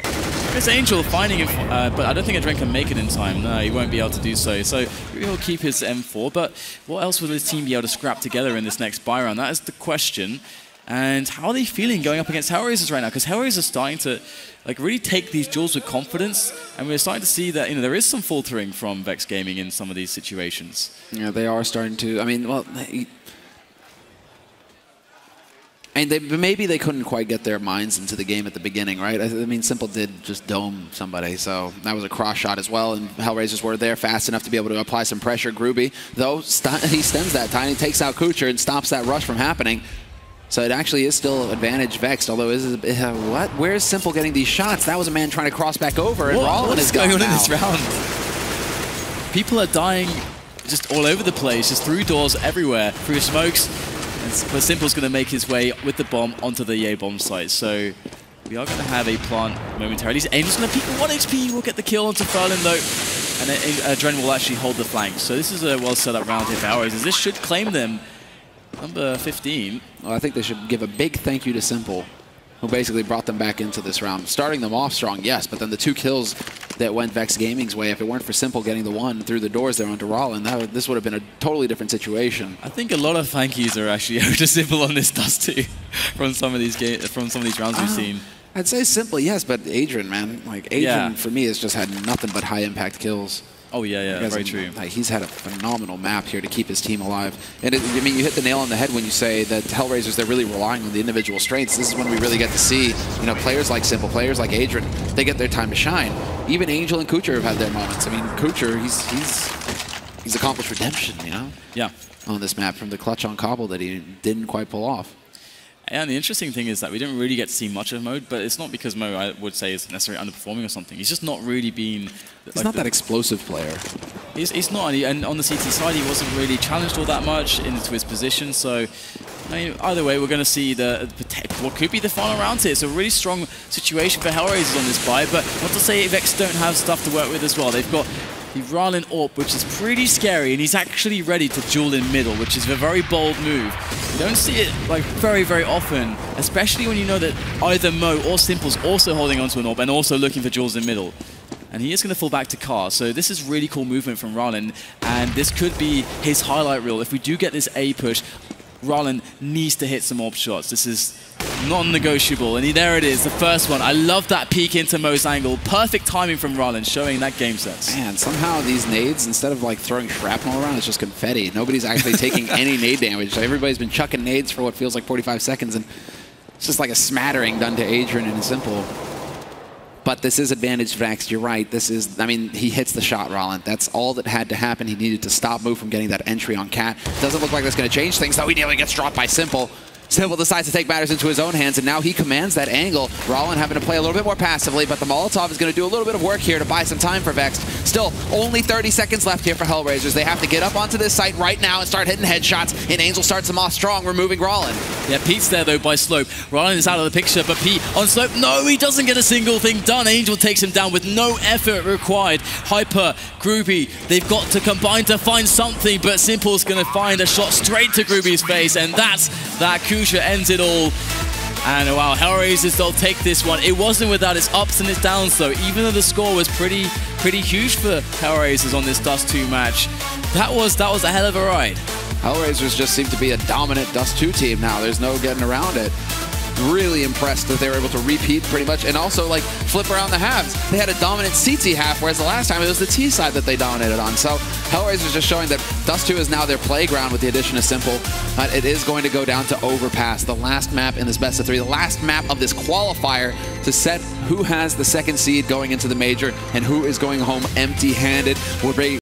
It's Angel finding him, but I don't think Adren can make it in time. No, he won't be able to do so. So he'll keep his M4, but what else will his team be able to scrap together in this next buy round? That is the question. And how are they feeling going up against Hellraisers right now? Because Hellraisers are starting to like really take these duels with confidence, and we're starting to see that there is some faltering from Vexed Gaming in some of these situations. Yeah, they are starting to. I mean, well, and maybe they couldn't quite get their minds into the game at the beginning, right? I mean, Simple did just dome somebody, so that was a cross shot as well, and Hellraisers were there fast enough to be able to apply some pressure. Groovy, though, he stems that time, he takes out Kucher and stops that rush from happening. So it actually is still advantage Vexed, although what? Where's Simple getting these shots? That was a man trying to cross back over, and Rollin is going on in this round. People are dying just all over the place, just through doors everywhere, through smokes. But Simple's going to make his way with the bomb onto the EA bomb site. So we are going to have a plant momentarily. Angel's going to peek 1 HP. We'll get the kill onto Ferlin though. And then Dren will actually hold the flank. So this is a well set up round here for Hellraisers. This should claim them number 15. Well, I think they should give a big thank you to Simple, who basically brought them back into this round. Starting them off strong, yes, but then the 2 kills that went Vexed Gaming's way, if it weren't for Simple getting the 1 through the doors there onto Rollin, this would have been a totally different situation. I think a lot of thank yous are actually owed to Simple on this Dust 2 from some of these rounds we've seen. I'd say Simple, yes, but Adrian, man. Like, Adrian, for me, has just had nothing but high-impact kills. Oh, yeah, very true. Like, he's had a phenomenal map here to keep his team alive. And I mean, you hit the nail on the head when you say that Hellraisers, they're really relying on the individual strengths. This is when we really get to see, players like Simple, players like Adrian, they get their time to shine. Even Angel and Kucher have had their moments. I mean, Kucher, he's accomplished redemption, Yeah. On this map from the clutch on Cobble that he didn't quite pull off. And the interesting thing is that we didn't really get to see much of Mo, but it's not because Mo, I would say, is necessarily underperforming or something. He's just not really been... He's not that explosive player. He's not, and on the CT side, he wasn't really challenged all that much into his position, so... I mean, either way, we're going to see what could be the final round here. It's a really strong situation for Hellraisers on this buy, but not to say Vex don't have stuff to work with as well. They've got the Ralin AWP, which is pretty scary, and he's actually ready to duel in middle, which is a very bold move. You don't see it like very, very often, especially when you know that either Mo or Simple's also holding onto an AWP and also looking for duels in middle. And he is going to fall back to Car. So this is really cool movement from Ralin, and this could be his highlight reel. If we do get this A push, Ralin needs to hit some AWP shots. This is non-negotiable. And there it is, the first one. I love that peek into Mo's angle. Perfect timing from Ralin, showing that game sense. Man, somehow these nades, instead of like throwing shrapnel around, it's just confetti. Nobody's actually taking any nade damage. So everybody's been chucking nades for what feels like 45 seconds, and it's just like a smattering done to Adrian and Simple. But this is advantage Vexed. You're right. This is, I mean, he hits the shot, Ralin. That's all that had to happen. He needed to stop Move from getting that entry on Cat. Doesn't look like that's going to change things, though. He nearly gets dropped by Simple. Simple decides to take matters into his own hands, and now he commands that angle. Ralin having to play a little bit more passively, but the Molotov is going to do a little bit of work here to buy some time for Vexed. Still, only 30 seconds left here for Hellraisers. They have to get up onto this site right now and start hitting headshots, and Angel starts them off strong, removing Ralin. Yeah, Pete's there, though, by Slope. Ralin is out of the picture, but Pete on Slope, no, he doesn't get a single thing done. Angel takes him down with no effort required. Hyper, Groovy, they've got to combine to find something, but Simple's going to find a shot straight to Groovy's face, and that Kusha ends it all. And wow, Hellraisers, they'll take this one. It wasn't without its ups and its downs, though. Even though the score was pretty huge for Hellraisers on this Dust 2 match, that was a hell of a ride. Hellraisers just seem to be a dominant Dust 2 team now. There's no getting around it. Really impressed that they were able to repeat pretty much and also like flip around the halves. They had a dominant CT half, whereas the last time it was the T side that they dominated on. So Hellraisers just showing that Dust 2 is now their playground with the addition of Simple. It is going to go down to Overpass, the last map in this best of 3, the last map of this qualifier to set who has the second seed going into the major and who is going home empty-handed. We're